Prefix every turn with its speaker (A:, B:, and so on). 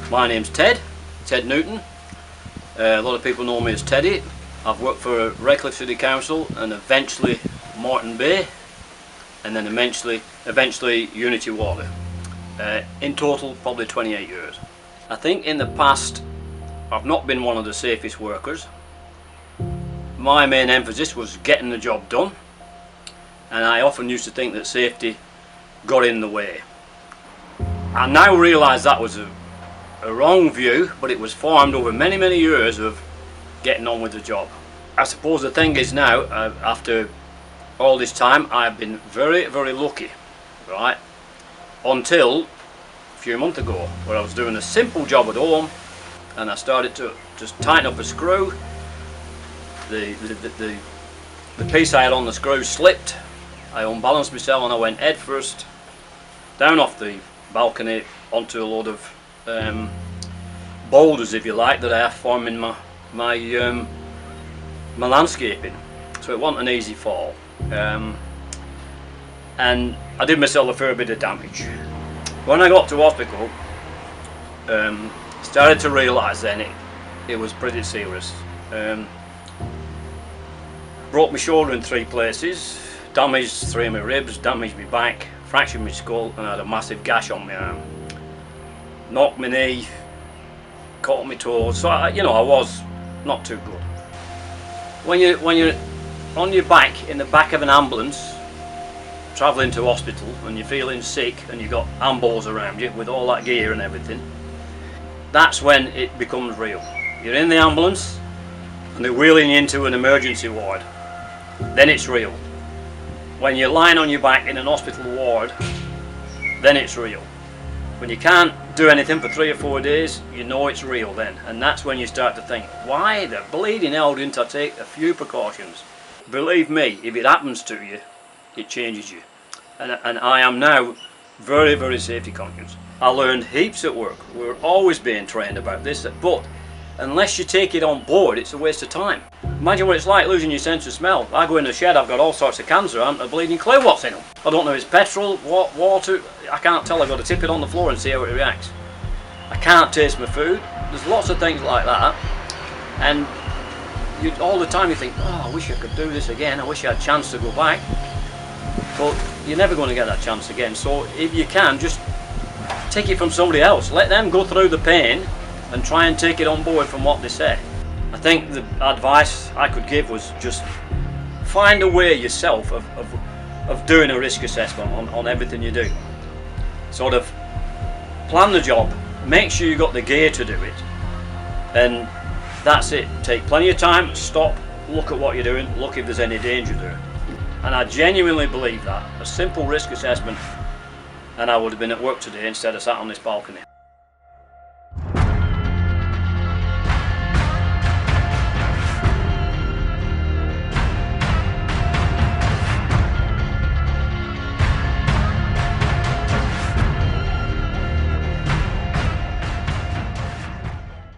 A: My name's Ted Newton. A lot of people know me as Teddy. I've worked for Redcliffe City Council and eventually Moreton Bay, and then eventually Unitywater. In total probably 28 years. I think in the past I've not been one of the safest workers. My main emphasis was getting the job done, and I often used to think that safety got in the way. I now realise that was a wrong view, but it was formed over many years of getting on with the job. I suppose the thing is now, after all this time, I've been very lucky, right, until a few months ago, where I was doing a simple job at home and I started to just tighten up a screw. The piece I had on the screw slipped. I unbalanced myself and I went head first down off the balcony onto a load of boulders, if you like, that I have forming my landscaping. So it wasn't an easy fall, and I did myself a fair bit of damage. When I got to hospital, started to realise then it was pretty serious. Broke my shoulder in 3 places, damaged 3 of my ribs, damaged my back, fractured my skull, and I had a massive gash on my arm. Knocked my knee, caught my toes, so I was not too good. When you're on your back in the back of an ambulance travelling to hospital and you're feeling sick and you've got ambos around you with all that gear and everything, that's when it becomes real. You're in the ambulance and they're wheeling you into an emergency ward, then it's real. When you're lying on your back in an hospital ward, then it's real. When you can't do anything for 3 or 4 days, you know it's real then, and that's when you start to think, why the bleeding hell didn't I take a few precautions? Believe me, if it happens to you, it changes you. And I am now very safety conscious. I learned heaps at work. We're always being trained about this, but unless you take it on board, it's a waste of time. Imagine what it's like losing your sense of smell. I go in the shed, I've got all sorts of cans, I haven't a bleeding clue what's in them. I don't know if it's petrol, water, I can't tell. I've got to tip it on the floor and see how it reacts. I can't taste my food. There's lots of things like that, and all the time you think, oh, I wish I could do this again, I wish I had a chance to go back. But you're never going to get that chance again, so if you can, just take it from somebody else. Let them go through the pain and try and take it on board from what they say. I think the advice I could give was just find a way yourself of doing a risk assessment on everything you do. Sort of plan the job, make sure you've got the gear to do it, and that's it. Take plenty of time, stop, look at what you're doing, look if there's any danger there. And I genuinely believe that. A simple risk assessment and I would have been at work today instead of sat on this balcony.